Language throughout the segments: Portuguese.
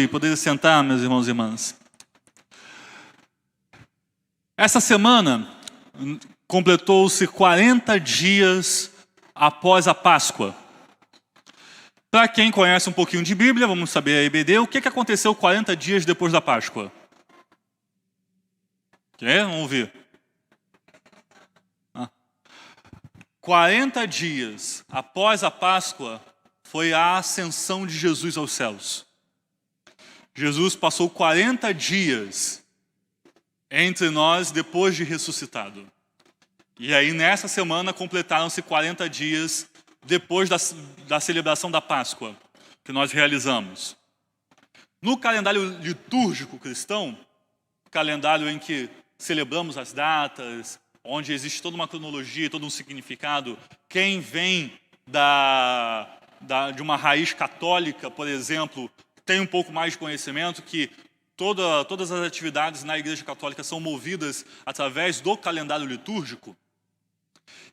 Poder sentar, meus irmãos e irmãs. Essa semana completou-se 40 dias após a Páscoa. Para quem conhece um pouquinho de Bíblia, vamos saber a EBD, o que aconteceu 40 dias depois da Páscoa? Vamos ver. 40 dias após a Páscoa foi a ascensão de Jesus aos céus. Jesus passou 40 dias entre nós depois de ressuscitado. E aí nessa semana completaram-se 40 dias depois da celebração da Páscoa que nós realizamos. No calendário litúrgico cristão, calendário em que celebramos as datas, onde existe toda uma cronologia, todo um significado, quem vem de uma raiz católica, por exemplo, tem um pouco mais de conhecimento que todas as atividades na Igreja Católica são movidas através do calendário litúrgico.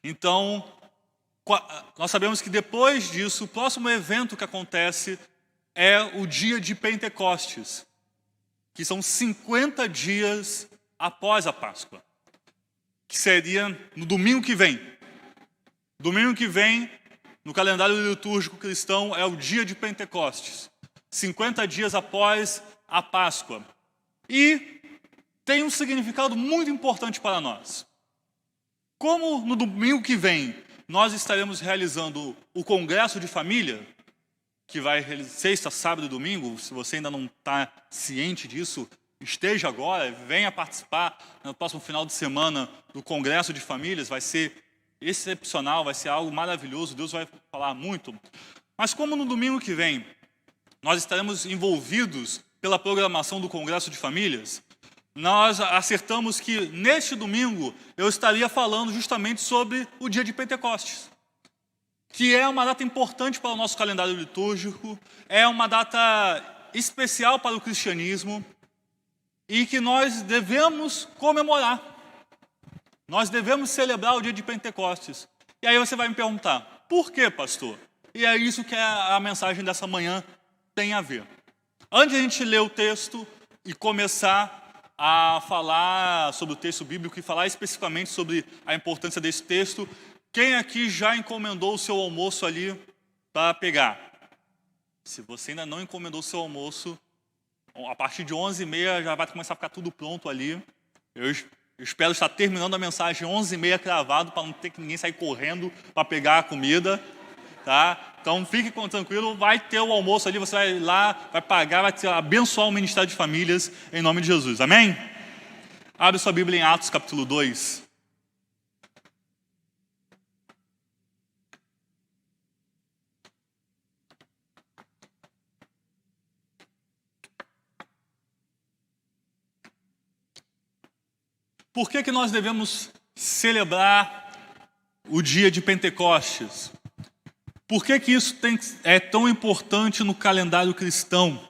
Então, nós sabemos que depois disso, o próximo evento que acontece é o dia de Pentecostes, que são 50 dias após a Páscoa, que seria no domingo que vem. Domingo que vem, no calendário litúrgico cristão, é o dia de Pentecostes. 50 dias após a Páscoa. E tem um significado muito importante para nós. Como no domingo que vem nós estaremos realizando o Congresso de Família, que vai realizar sexta, sábado e domingo, se você ainda não está ciente disso, esteja agora, venha participar no próximo final de semana do Congresso de Famílias, vai ser excepcional, vai ser algo maravilhoso, Deus vai falar muito. Mas como no domingo que vem nós estaremos envolvidos pela programação do Congresso de Famílias, nós acertamos que neste domingo eu estaria falando justamente sobre o dia de Pentecostes, que é uma data importante para o nosso calendário litúrgico, é uma data especial para o cristianismo e que nós devemos comemorar. Nós devemos celebrar o dia de Pentecostes. E aí você vai me perguntar, por que, pastor? E é isso que a mensagem dessa manhã tem a ver. Antes de a gente ler o texto e começar a falar sobre o texto bíblico e falar especificamente sobre a importância desse texto, quem aqui já encomendou o seu almoço ali para pegar? Se você ainda não encomendou o seu almoço, a partir de 11h30 já vai começar a ficar tudo pronto ali. Eu espero estar terminando a mensagem 11h30 cravado para não ter que ninguém sair correndo para pegar a comida. Tá? Então fique tranquilo, vai ter o almoço ali, você vai lá, vai pagar, vai abençoar o Ministério de Famílias em nome de Jesus, amém? Abre sua Bíblia em Atos capítulo 2. Por que nós devemos celebrar o dia de Pentecostes? Por que isso é tão importante no calendário cristão?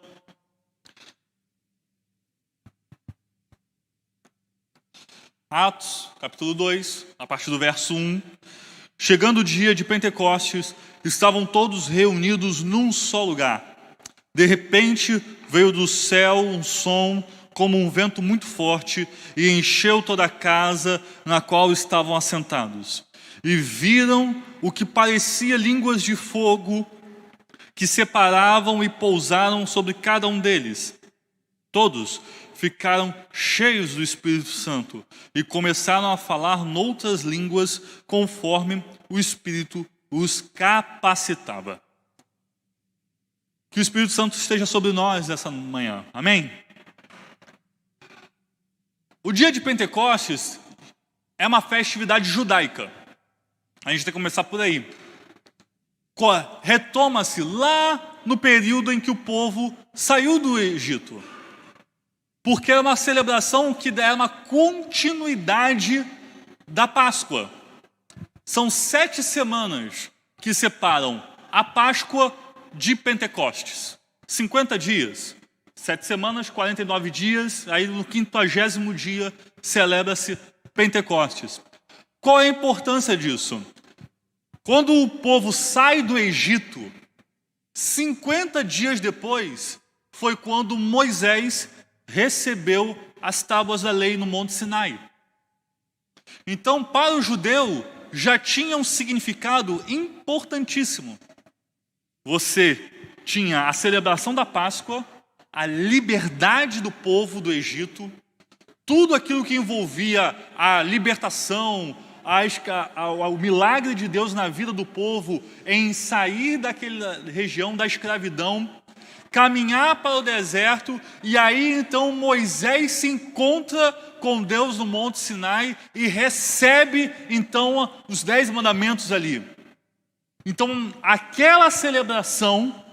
Atos, capítulo 2, a partir do verso 1. Chegando o dia de Pentecostes, estavam todos reunidos num só lugar. De repente, veio do céu um som como um vento muito forte e encheu toda a casa na qual estavam assentados. E viram o que parecia línguas de fogo que separavam e pousaram sobre cada um deles. Todos ficaram cheios do Espírito Santo e começaram a falar noutras línguas conforme o Espírito os capacitava. Que o Espírito Santo esteja sobre nós nessa manhã. Amém? O dia de Pentecostes é uma festividade judaica. A gente tem que começar por aí. Retoma-se lá no período em que o povo saiu do Egito. Porque era uma celebração que dá uma continuidade da Páscoa. São 7 semanas que separam a Páscoa de Pentecostes. 50 dias. 7 semanas, 49 dias. Aí no 50º dia celebra-se Pentecostes. Qual é a importância disso? Quando o povo sai do Egito, 50 dias depois, foi quando Moisés recebeu as tábuas da lei no Monte Sinai. Então, para o judeu, já tinha um significado importantíssimo. Você tinha a celebração da Páscoa, a liberdade do povo do Egito, tudo aquilo que envolvia a libertação, o milagre de Deus na vida do povo em sair daquela região da escravidão, caminhar para o deserto, e aí então Moisés se encontra com Deus no Monte Sinai e recebe então os 10 mandamentos ali. Então aquela celebração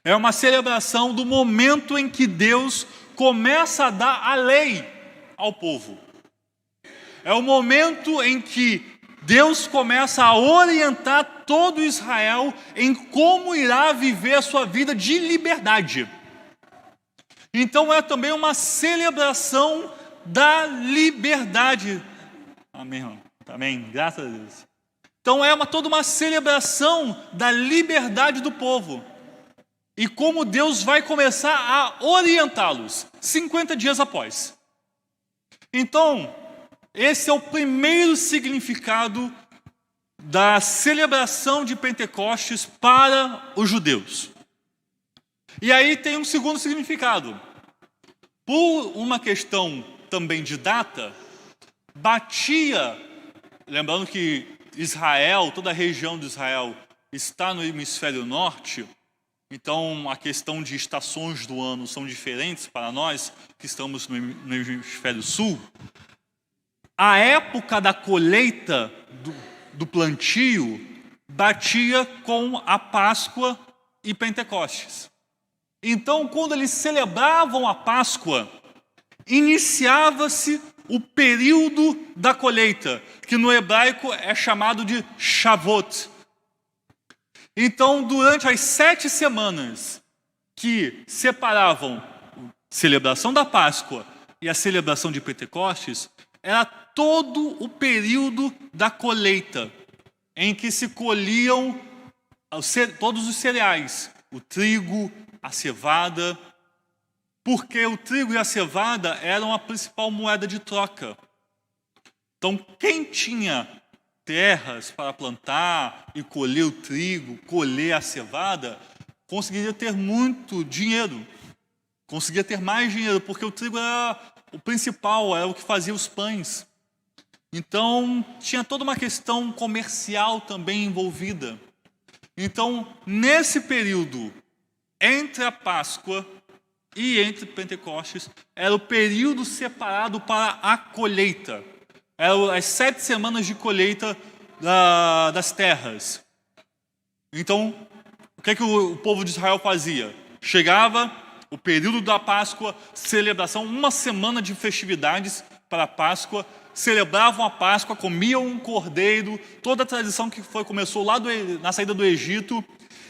é uma celebração do momento em que Deus começa a dar a lei ao povo. É o momento em que Deus começa a orientar todo Israel em como irá viver a sua vida de liberdade. Então é também uma celebração da liberdade. Amém, irmão? Amém, graças a Deus. Então é toda uma celebração da liberdade do povo. E como Deus vai começar a orientá-los 50 dias após. Então, esse é o primeiro significado da celebração de Pentecostes para os judeus. E aí tem um segundo significado. Por uma questão também de data, batia, lembrando que Israel, toda a região de Israel está no hemisfério norte, então a questão de estações do ano são diferentes para nós que estamos no hemisfério sul. A época da colheita do plantio batia com a Páscoa e Pentecostes. Então, quando eles celebravam a Páscoa, iniciava-se o período da colheita, que no hebraico é chamado de Shavuot. Então, durante as 7 semanas que separavam a celebração da Páscoa e a celebração de Pentecostes, era todo o período da colheita, em que se colhiam todos os cereais, o trigo, a cevada, porque o trigo e a cevada eram a principal moeda de troca. Então, quem tinha terras para plantar e colher o trigo, colher a cevada, conseguiria ter muito dinheiro, conseguia ter mais dinheiro, porque o trigo era o principal, era o que fazia os pães. Então, tinha toda uma questão comercial também envolvida. Então, nesse período, entre a Páscoa e entre Pentecostes, era o período separado para a colheita. Eram as 7 semanas de colheita das terras. Então, o que o povo de Israel fazia? Chegava o período da Páscoa, celebração, 1 semana de festividades para a Páscoa, celebravam a Páscoa, comiam um cordeiro, toda a tradição que começou lá na saída do Egito,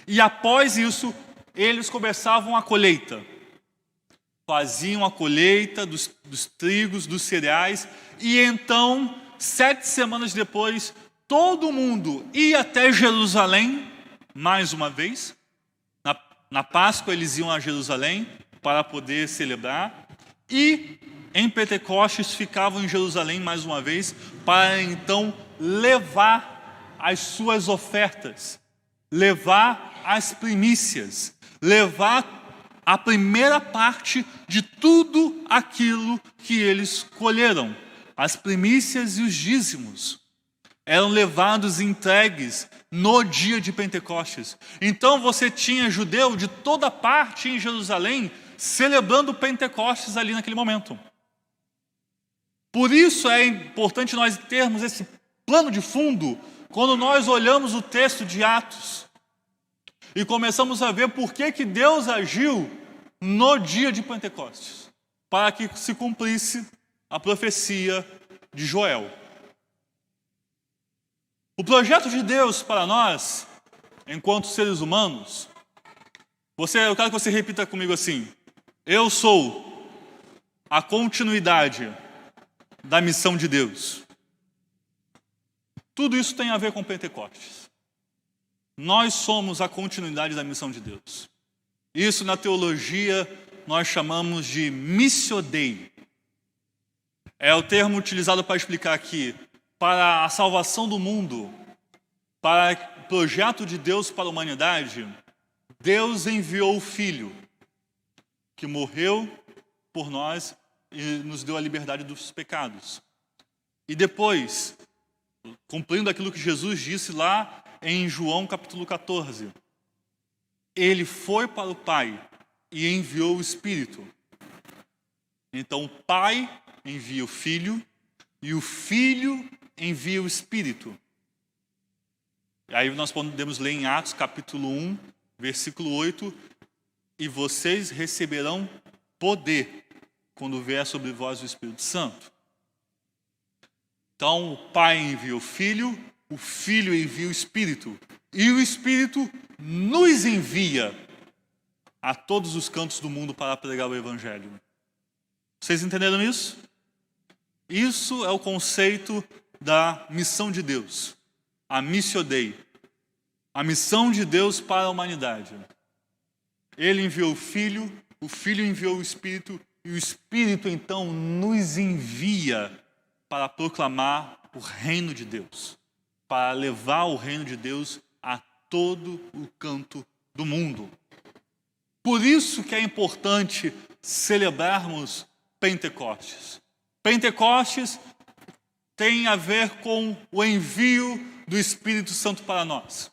e após isso, eles começavam a colheita. Faziam a colheita dos trigos, dos cereais, e então, 7 semanas depois, todo mundo ia até Jerusalém, mais uma vez. Na Páscoa eles iam a Jerusalém para poder celebrar, e em Pentecostes ficavam em Jerusalém mais uma vez, para então levar as suas ofertas, levar as primícias, levar a primeira parte de tudo aquilo que eles colheram. As primícias e os dízimos eram levados e entregues no dia de Pentecostes. Então você tinha judeu de toda parte em Jerusalém celebrando Pentecostes ali naquele momento. Por isso é importante nós termos esse plano de fundo quando nós olhamos o texto de Atos e começamos a ver por que Deus agiu no dia de Pentecostes, para que se cumprisse a profecia de Joel. O projeto de Deus para nós, enquanto seres humanos, eu quero que você repita comigo assim: eu sou a continuidade da missão de Deus. Tudo isso tem a ver com Pentecostes. Nós somos a continuidade da missão de Deus. Isso na teologia nós chamamos de missio Dei. É o termo utilizado para explicar aqui, para a salvação do mundo, para o projeto de Deus para a humanidade, Deus enviou o Filho, que morreu por nós e nos deu a liberdade dos pecados. E depois, cumprindo aquilo que Jesus disse lá em João capítulo 14, ele foi para o Pai e enviou o Espírito. Então o Pai envia o Filho e o Filho envia o Espírito. E aí nós podemos ler em Atos capítulo 1, versículo 8, e vocês receberão poder quando vier sobre vós o Espírito Santo. Então o Pai envia o Filho envia o Espírito, e o Espírito nos envia a todos os cantos do mundo para pregar o Evangelho. Vocês entenderam isso? Isso é o conceito da missão de Deus, a missio Dei, a missão de Deus para a humanidade. Ele enviou o Filho enviou o Espírito, e o Espírito então nos envia para proclamar o reino de Deus, para levar o reino de Deus a todo o canto do mundo. Por isso que é importante celebrarmos Pentecostes. Pentecostes tem a ver com o envio do Espírito Santo para nós.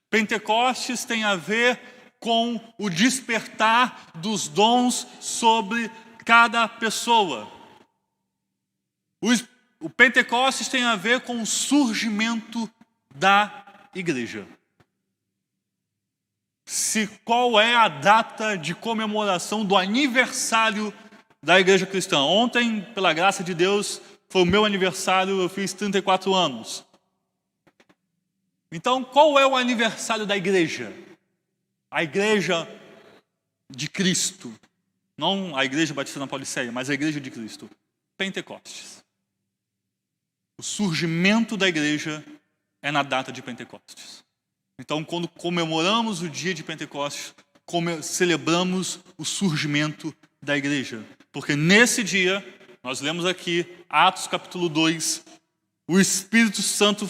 Pentecostes tem a ver com o despertar dos dons sobre cada pessoa. O Pentecostes tem a ver com o surgimento da igreja. Qual é a data de comemoração do aniversário da igreja cristã? Ontem, pela graça de Deus, foi o meu aniversário, eu fiz 34 anos. Então, qual é o aniversário da igreja? A igreja de Cristo. Não a igreja batista na Pauliceia, mas a igreja de Cristo. Pentecostes. O surgimento da igreja é na data de Pentecostes. Então, quando comemoramos o dia de Pentecostes, celebramos o surgimento da igreja. Porque nesse dia, nós lemos aqui, Atos capítulo 2, o Espírito Santo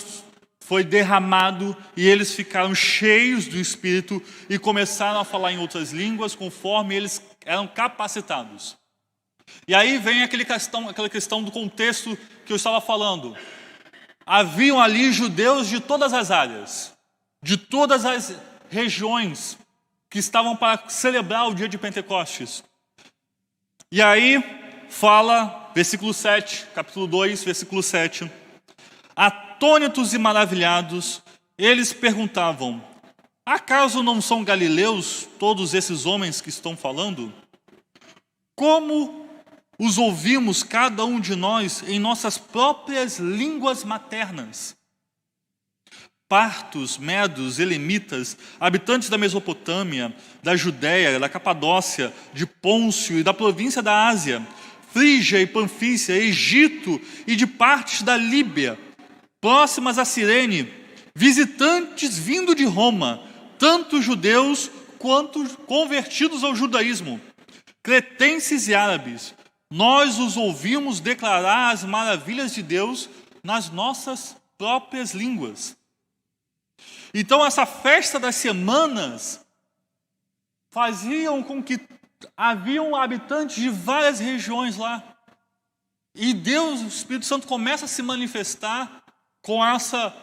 foi derramado e eles ficaram cheios do Espírito e começaram a falar em outras línguas conforme eles eram capacitados. E aí vem aquela questão do contexto que eu estava falando. Haviam ali judeus de todas as áreas, de todas as regiões que estavam para celebrar o dia de Pentecostes. E aí fala, versículo 7, capítulo 2, versículo 7. Atônitos e maravilhados, eles perguntavam: acaso não são galileus todos esses homens que estão falando? Como os ouvimos cada um de nós em nossas próprias línguas maternas? Partos, medos, elemitas, habitantes da Mesopotâmia, da Judéia, da Capadócia, de Pôncio e da província da Ásia, Frígia e Panfícia, Egito e de partes da Líbia, próximas a Cirene, visitantes vindo de Roma, tanto judeus quanto convertidos ao judaísmo, cretenses e árabes, nós os ouvimos declarar as maravilhas de Deus nas nossas próprias línguas. Então essa festa das semanas faziam com que haviam habitantes de várias regiões lá. E Deus, o Espírito Santo, começa a se manifestar com essa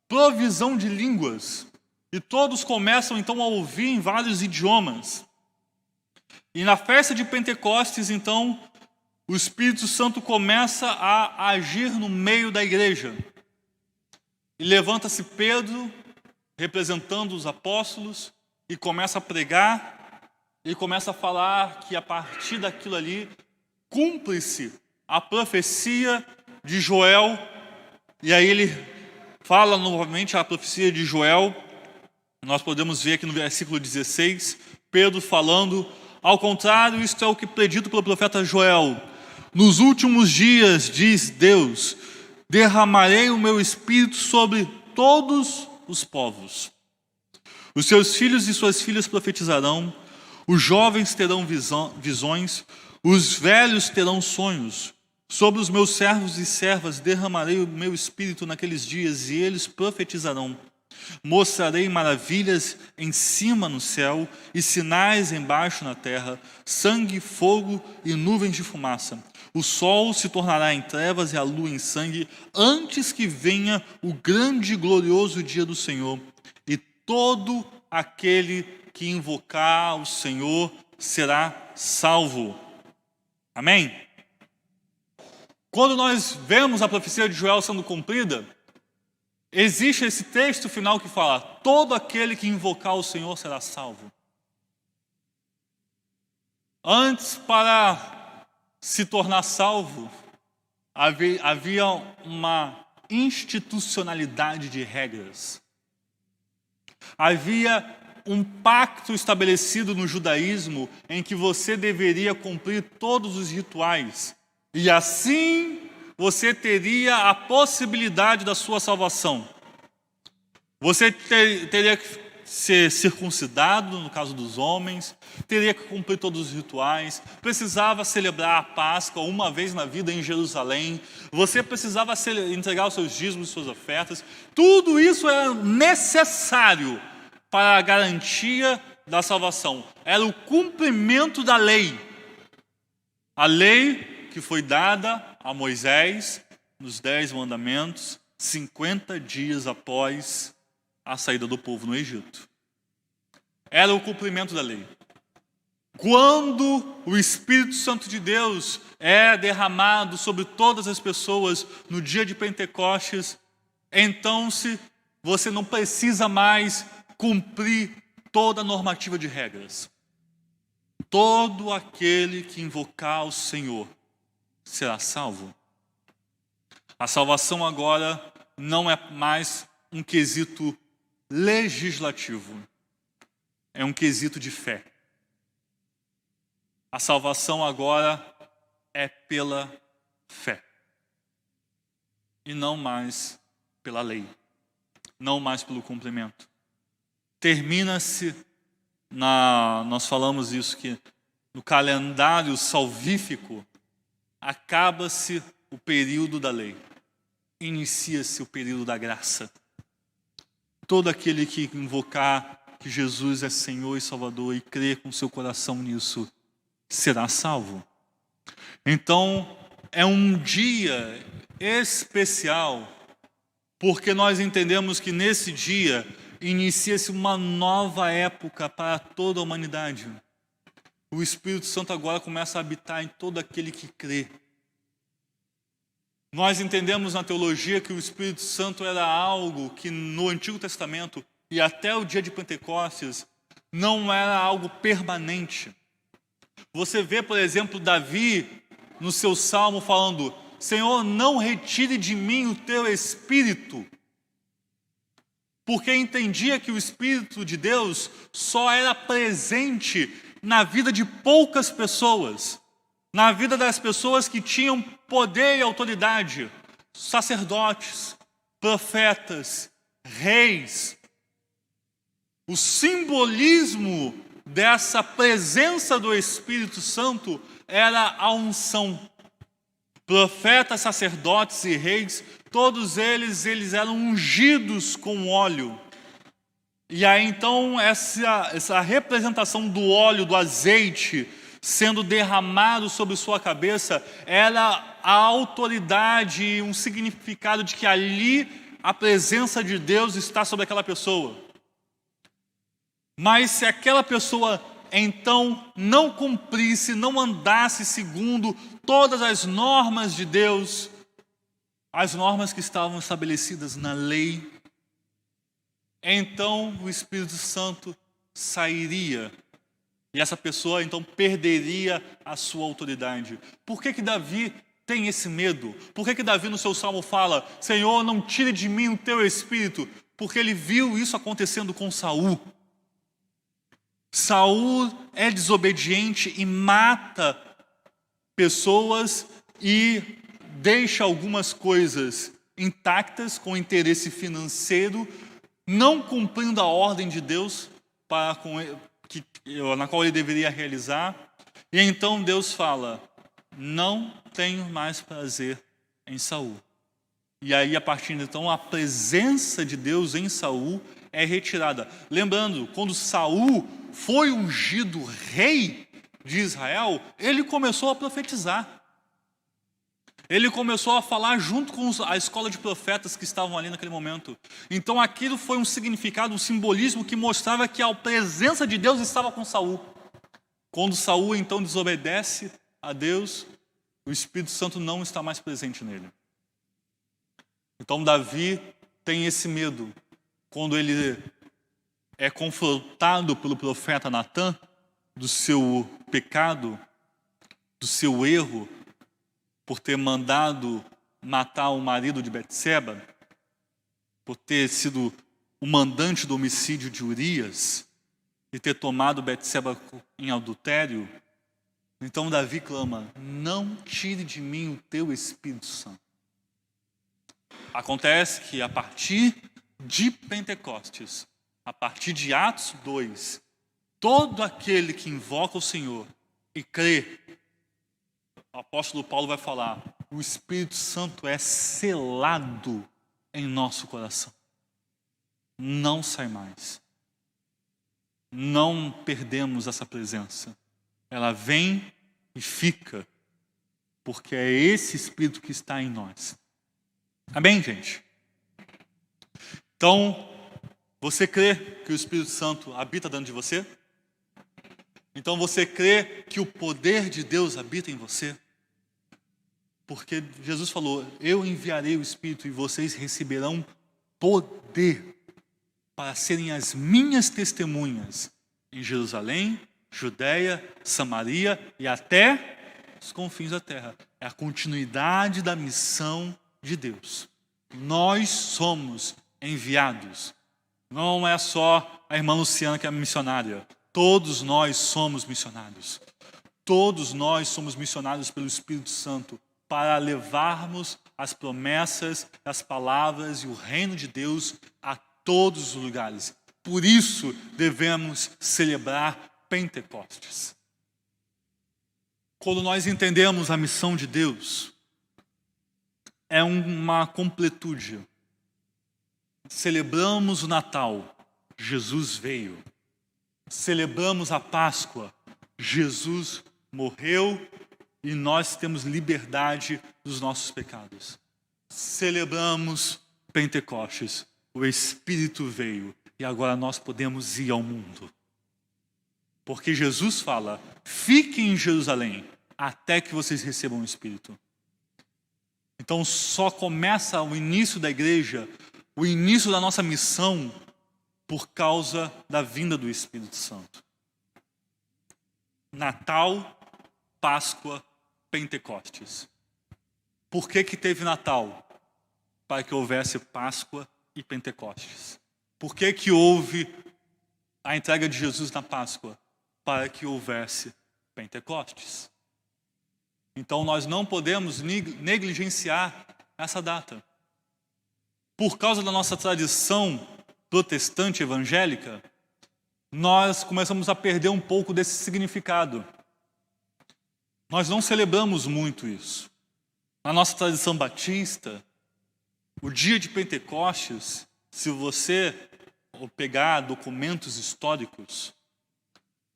provisão de línguas. E todos começam então a ouvir em vários idiomas. E na festa de Pentecostes, então, o Espírito Santo começa a agir no meio da igreja. E levanta-se Pedro, representando os apóstolos, e começa a pregar, e começa a falar que a partir daquilo ali, cumpre-se a profecia de Joel. E aí ele fala novamente a profecia de Joel. Nós podemos ver aqui no versículo 16, Pedro falando: ao contrário, isto é o que predito pelo profeta Joel. Nos últimos dias, diz Deus, derramarei o meu espírito sobre todos os povos. Os seus filhos e suas filhas profetizarão, Os jovens terão visões, os velhos terão sonhos. Sobre os meus servos e servas derramarei o meu espírito naqueles dias, e eles profetizarão. Mostrarei maravilhas em cima no céu e sinais embaixo na terra, sangue, fogo e nuvens de fumaça. O sol se tornará em trevas e a lua em sangue, antes que venha o grande e glorioso dia do Senhor. E todo aquele que invocar o Senhor será salvo. Amém? Quando nós vemos a profecia de Joel sendo cumprida, existe esse texto final que fala: todo aquele que invocar o Senhor será salvo. Antes, para se tornar salvo, havia uma institucionalidade de regras. Havia um pacto estabelecido no judaísmo em que você deveria cumprir todos os rituais. E assim você teria a possibilidade da sua salvação. Você teria que ser circuncidado, no caso dos homens, teria que cumprir todos os rituais, precisava celebrar a Páscoa uma vez na vida em Jerusalém, você precisava entregar os seus dízimos e suas ofertas. Tudo isso era necessário para a garantia da salvação. Era o cumprimento da lei. A lei que foi dada a Moisés nos 10 mandamentos, 50 dias após a saída do povo no Egito. Era o cumprimento da lei. Quando o Espírito Santo de Deus é derramado sobre todas as pessoas no dia de Pentecostes, então você não precisa mais cumprir toda a normativa de regras. Todo aquele que invocar o Senhor será salvo. A salvação agora não é mais um quesito legislativo, é um quesito de fé. A salvação agora é pela fé e não mais pela lei, não mais pelo cumprimento. Termina-se, nós falamos isso, que no calendário salvífico acaba-se o período da lei, inicia-se o período da graça. Todo aquele que invocar que Jesus é Senhor e Salvador e crer com seu coração nisso, será salvo. Então, é um dia especial, porque nós entendemos que nesse dia inicia-se uma nova época para toda a humanidade. O Espírito Santo agora começa a habitar em todo aquele que crê. Nós entendemos na teologia que o Espírito Santo era algo que no Antigo Testamento e até o dia de Pentecostes não era algo permanente. Você vê, por exemplo, Davi no seu salmo falando: Senhor, não retire de mim o teu Espírito. Porque entendia que o Espírito de Deus só era presente na vida de poucas pessoas. Na vida das pessoas que tinham poder e autoridade, sacerdotes, profetas, reis. O simbolismo dessa presença do Espírito Santo era a unção. Profetas, sacerdotes e reis, todos eles eram ungidos com óleo. E aí então essa representação do óleo, do azeite, sendo derramado sobre sua cabeça, era a autoridade e um significado de que ali a presença de Deus está sobre aquela pessoa. Mas se aquela pessoa então não cumprisse, não andasse segundo todas as normas de Deus, as normas que estavam estabelecidas na lei, então o Espírito Santo sairia. E essa pessoa então perderia a sua autoridade. Por que Davi tem esse medo? Por que Davi no seu salmo fala: Senhor, não tire de mim o teu Espírito? Porque ele viu isso acontecendo com Saul. Saul é desobediente e mata pessoas e deixa algumas coisas intactas com interesse financeiro, não cumprindo a ordem de Deus na qual ele deveria realizar. E então Deus fala: não tenho mais prazer em Saul. E aí, a partir de então, a presença de Deus em Saul é retirada. Lembrando, quando Saul foi ungido rei de Israel, ele começou a profetizar. Ele começou a falar junto com a escola de profetas que estavam ali naquele momento. Então aquilo foi um significado, um simbolismo que mostrava que a presença de Deus estava com Saul. Quando Saul então desobedece a Deus, o Espírito Santo não está mais presente nele. Então Davi tem esse medo. Quando ele é confrontado pelo profeta Natã do seu pecado, do seu erro, por ter mandado matar o marido de Betseba, por ter sido o mandante do homicídio de Urias e ter tomado Betseba em adultério. Então Davi clama: não tire de mim o teu Espírito Santo. Acontece que a partir de Pentecostes, a partir de Atos 2, todo aquele que invoca o Senhor e crê, o apóstolo Paulo vai falar, o Espírito Santo é selado em nosso coração. Não sai mais. Não perdemos essa presença. Ela vem e fica, porque é esse Espírito que está em nós. Amém, gente? Então, você crê que o Espírito Santo habita dentro de você? Então você crê que o poder de Deus habita em você? Porque Jesus falou: eu enviarei o Espírito e vocês receberão poder para serem as minhas testemunhas em Jerusalém, Judeia, Samaria e até os confins da terra. É a continuidade da missão de Deus. Nós somos enviados. Não é só a irmã Luciana que é missionária. Todos nós somos missionários. Todos nós somos missionários pelo Espírito Santo para levarmos as promessas, as palavras e o reino de Deus a todos os lugares. Por isso devemos celebrar Pentecostes. Quando nós entendemos a missão de Deus, é uma completude. Celebramos o Natal, Jesus veio. Celebramos a Páscoa, Jesus morreu e nós temos liberdade dos nossos pecados. Celebramos Pentecostes, o Espírito veio e agora nós podemos ir ao mundo. Porque Jesus fala: fiquem em Jerusalém até que vocês recebam o Espírito. Então só começa o início da igreja, o início da nossa missão, por causa da vinda do Espírito Santo. Natal, Páscoa, Pentecostes. Por que teve Natal? Para que houvesse Páscoa e Pentecostes. Por que houve a entrega de Jesus na Páscoa? Para que houvesse Pentecostes. Então nós não podemos negligenciar essa data. Por causa da nossa tradição protestante evangélica, nós começamos a perder um pouco desse significado. Nós não celebramos muito isso. Na nossa tradição batista, o dia de Pentecostes, se você pegar documentos históricos,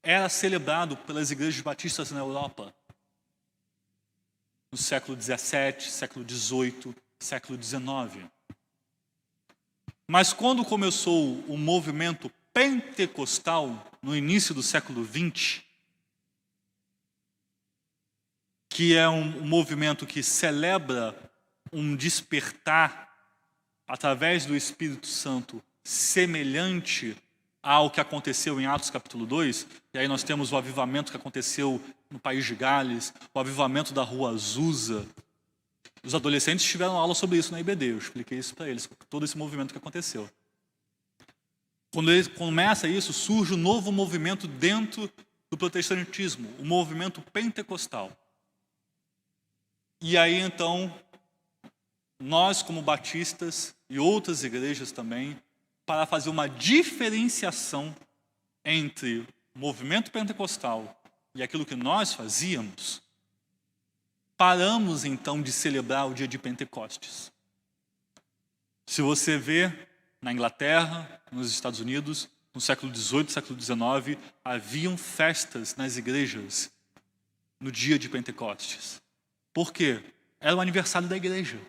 era celebrado pelas igrejas batistas na Europa. No século XVII, século XVIII, século XIX. Mas quando começou o movimento pentecostal, no início do século XX, que é um movimento que celebra um despertar através do Espírito Santo semelhante ao que aconteceu em Atos capítulo 2, e aí nós temos o avivamento que aconteceu no país de Gales, o avivamento da rua Azusa. Os adolescentes tiveram aula sobre isso na IBD, eu expliquei isso para eles, todo esse movimento que aconteceu. Quando começa isso, surge um novo movimento dentro do protestantismo, o movimento pentecostal. E aí então, nós como batistas e outras igrejas também, para fazer uma diferenciação entre movimento pentecostal e aquilo que nós fazíamos, paramos então de celebrar o dia de Pentecostes. Se você vê na Inglaterra, nos Estados Unidos, no século XVIII, século XIX, haviam festas nas igrejas no dia de Pentecostes. Por quê? Era o aniversário da igreja.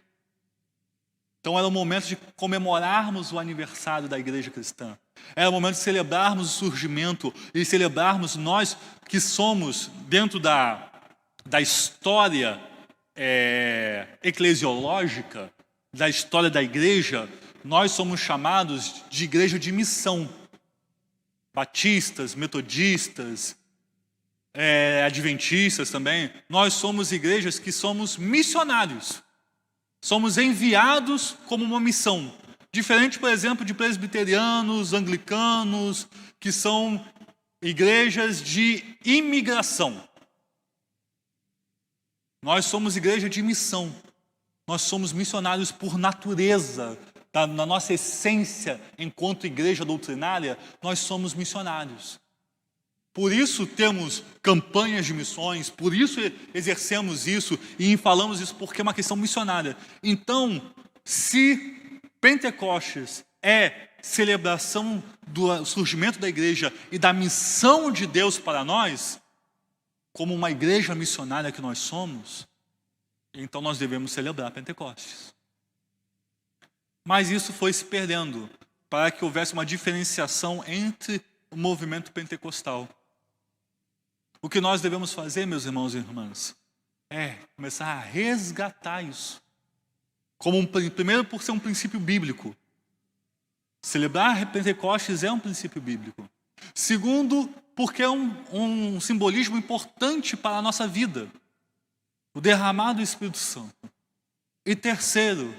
Então era o momento de comemorarmos o aniversário da igreja cristã. Era o momento de celebrarmos o surgimento e celebrarmos nós que somos, dentro da história eclesiológica, da história da igreja, nós somos chamados de igreja de missão. Batistas, metodistas, adventistas também, nós somos igrejas que somos missionários. Somos enviados como uma missão. Diferente, por exemplo, de presbiterianos, anglicanos, que são igrejas de imigração. Nós somos igreja de missão. Nós somos missionários por natureza. Na nossa essência, enquanto igreja doutrinária, nós somos missionários. Por isso temos campanhas de missões, por isso exercemos isso e falamos isso, porque é uma questão missionária. Então, se Pentecostes é celebração do surgimento da igreja e da missão de Deus para nós, como uma igreja missionária que nós somos, então nós devemos celebrar Pentecostes. Mas isso foi se perdendo para que houvesse uma diferenciação entre o movimento pentecostal. O que nós devemos fazer, meus irmãos e irmãs, é começar a resgatar isso. Primeiro, por ser um princípio bíblico. Celebrar Pentecostes é um princípio bíblico. Segundo, porque é um simbolismo importante para a nossa vida. O derramar do Espírito Santo. E terceiro,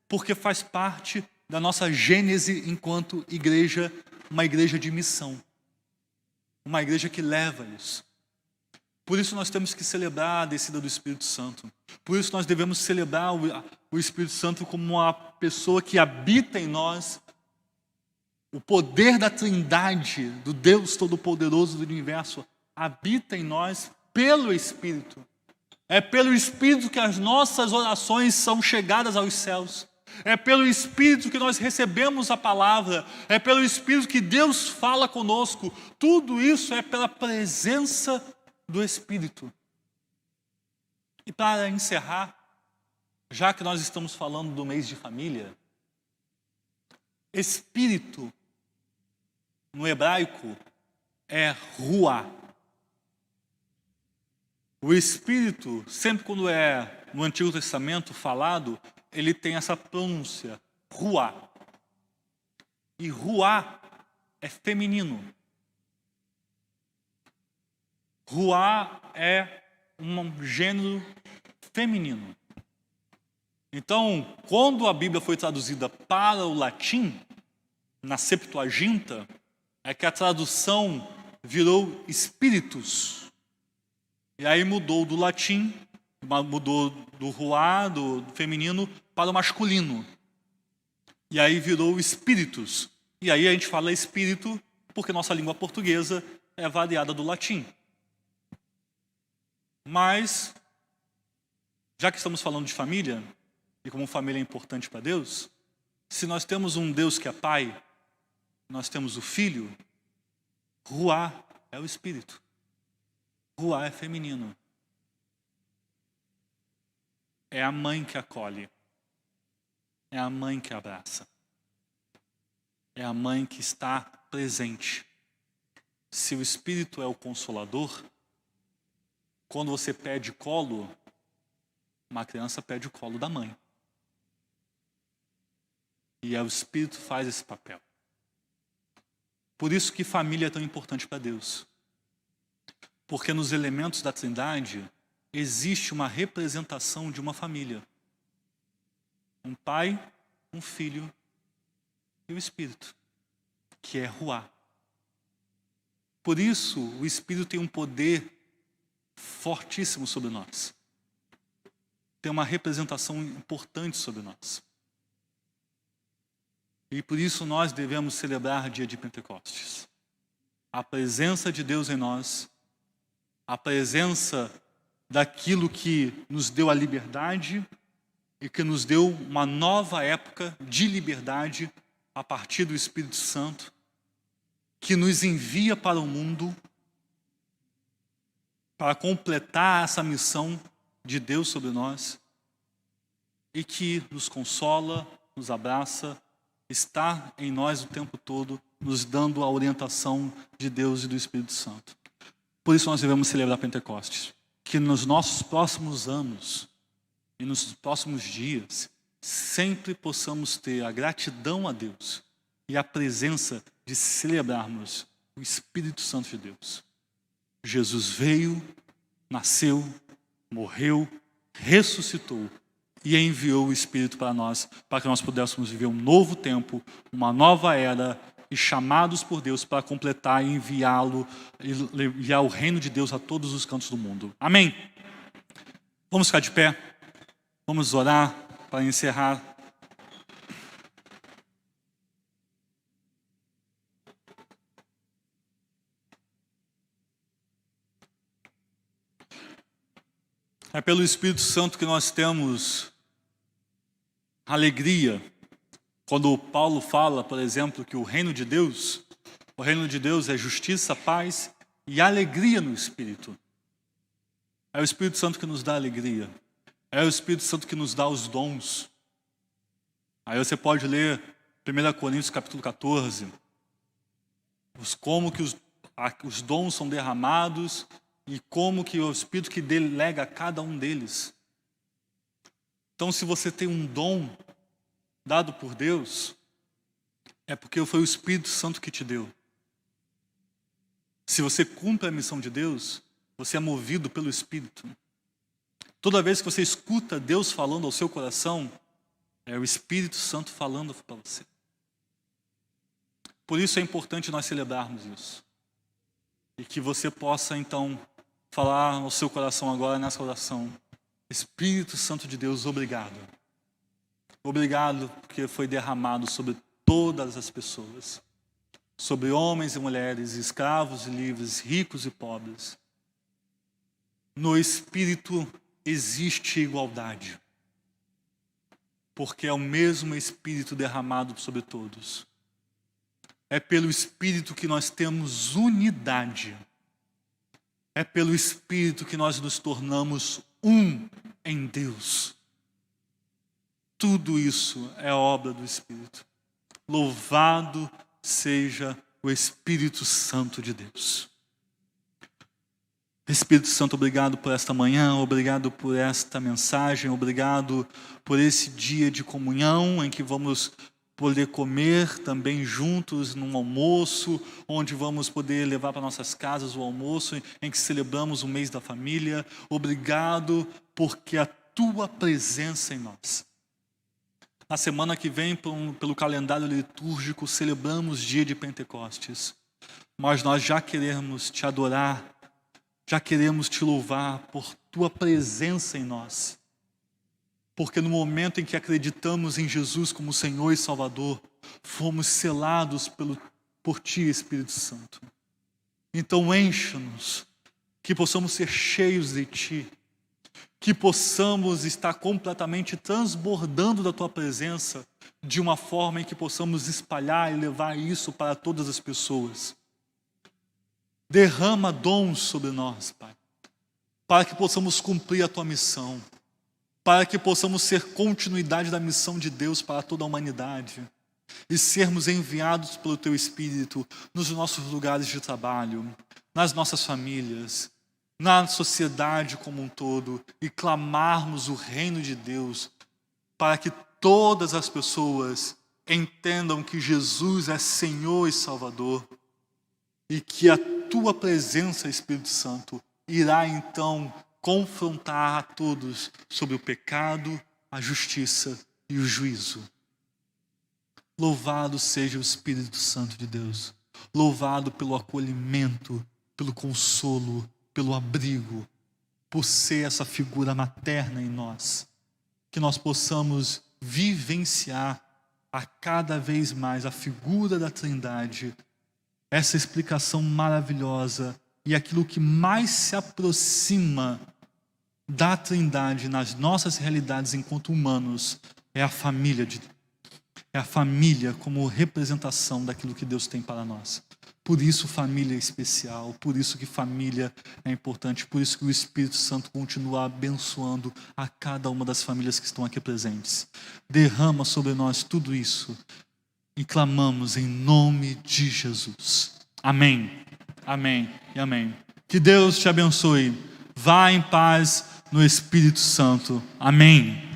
porque faz parte da nossa gênese enquanto igreja, uma igreja de missão. Uma igreja que leva isso. Por isso nós temos que celebrar a descida do Espírito Santo. Por isso nós devemos celebrar o Espírito Santo como uma pessoa que habita em nós. O poder da Trindade, do Deus Todo-Poderoso do Universo, habita em nós pelo Espírito. É pelo Espírito que as nossas orações são chegadas aos céus. É pelo Espírito que nós recebemos a palavra. É pelo Espírito que Deus fala conosco. Tudo isso é pela presença do Espírito. E para encerrar, já que nós estamos falando do mês de família, Espírito, no hebraico, é ruá. O Espírito, sempre quando é no Antigo Testamento falado, ele tem essa pronúncia, ruá. E ruá é feminino. Ruá é um gênero feminino. Então, quando a Bíblia foi traduzida para o latim, na Septuaginta, é que a tradução virou espíritus. E aí mudou do latim, mudou do ruá, do feminino, para o masculino. E aí virou espíritus. E aí a gente fala espírito porque nossa língua portuguesa é variada do latim. Mas, já que estamos falando de família, e como família é importante para Deus, se nós temos um Deus que é Pai, nós temos o Filho, ruá é o Espírito. Ruá é feminino. É a mãe que acolhe. É a mãe que abraça. É a mãe que está presente. Se o Espírito é o Consolador, quando você pede colo, uma criança pede o colo da mãe. E o Espírito faz esse papel. Por isso que família é tão importante para Deus. Porque nos elementos da Trindade existe uma representação de uma família. Um pai, um filho e o Espírito, que é ruá. Por isso, o Espírito tem um poder fortíssimo sobre nós. Tem uma representação importante sobre nós. E por isso nós devemos celebrar o dia de Pentecostes. a presença de Deus em nós, a presença daquilo que nos deu a liberdade e que nos deu uma nova época de liberdade a partir do Espírito Santo, que nos envia para o mundo para completar essa missão de Deus sobre nós e que nos consola, nos abraça, está em nós o tempo todo, nos dando a orientação de Deus e do Espírito Santo. Por isso nós devemos celebrar Pentecostes. Que nos nossos próximos anos e nos próximos dias, sempre possamos ter a gratidão a Deus e a presença de celebrarmos o Espírito Santo de Deus. Jesus veio, nasceu, morreu, ressuscitou e enviou o Espírito para nós, para que nós pudéssemos viver um novo tempo, uma nova era, e chamados por Deus para completar e enviá-lo, e enviar o reino de Deus a todos os cantos do mundo. Amém? Vamos ficar de pé, vamos orar para encerrar. É pelo Espírito Santo que nós temos alegria. Quando Paulo fala, por exemplo, que o reino de Deus é justiça, paz e alegria no Espírito. É o Espírito Santo que nos dá alegria. É o Espírito Santo que nos dá os dons. Aí você pode ler 1 Coríntios capítulo 14. Como que os dons são derramados e como que o Espírito que delega a cada um deles. Então, se você tem um dom dado por Deus, é porque foi o Espírito Santo que te deu. Se você cumpre a missão de Deus, você é movido pelo Espírito. Toda vez que você escuta Deus falando ao seu coração, é o Espírito Santo falando para você. Por isso é importante nós celebrarmos isso. E que você possa, então, falar ao seu coração agora nessa oração: Espírito Santo de Deus, obrigado. Obrigado porque foi derramado sobre todas as pessoas. Sobre homens e mulheres, escravos e livres, ricos e pobres. No Espírito existe igualdade. Porque é o mesmo Espírito derramado sobre todos. É pelo Espírito que nós temos unidade. É pelo Espírito que nós nos tornamos um em Deus. Tudo isso é obra do Espírito. Louvado seja o Espírito Santo de Deus. Espírito Santo, obrigado por esta manhã, obrigado por esta mensagem, obrigado por esse dia de comunhão em que vamos poder comer também juntos num almoço, onde vamos poder levar para nossas casas o almoço em que celebramos o mês da família. Obrigado porque a tua presença em nós. Na semana que vem, pelo calendário litúrgico, celebramos o dia de Pentecostes. Mas nós já queremos te adorar, já queremos te louvar por tua presença em nós. Porque no momento em que acreditamos em Jesus como Senhor e Salvador, fomos selados por ti, Espírito Santo. Então encha-nos, que possamos ser cheios de ti, que possamos estar completamente transbordando da tua presença, de uma forma em que possamos espalhar e levar isso para todas as pessoas. Derrama dons sobre nós, Pai, para que possamos cumprir a tua missão, para que possamos ser continuidade da missão de Deus para toda a humanidade e sermos enviados pelo teu Espírito nos nossos lugares de trabalho, nas nossas famílias, na sociedade como um todo, e clamarmos o reino de Deus para que todas as pessoas entendam que Jesus é Senhor e Salvador e que a tua presença, Espírito Santo, irá então confrontar a todos sobre o pecado, a justiça e o juízo. Louvado seja o Espírito Santo de Deus. Louvado pelo acolhimento, pelo consolo, pelo abrigo, por ser essa figura materna em nós. Que nós possamos vivenciar a cada vez mais a figura da Trindade essa explicação maravilhosa e aquilo que mais se aproxima da Trindade nas nossas realidades enquanto humanos é a família de Deus. É a família como representação daquilo que Deus tem para nós. Por isso família é especial, por isso que família é importante, por isso que o Espírito Santo continua abençoando a cada uma das famílias que estão aqui presentes. Derrama sobre nós tudo isso e clamamos em nome de Jesus. Amém, amém e amém. Que Deus te abençoe. Vá em paz no Espírito Santo. Amém.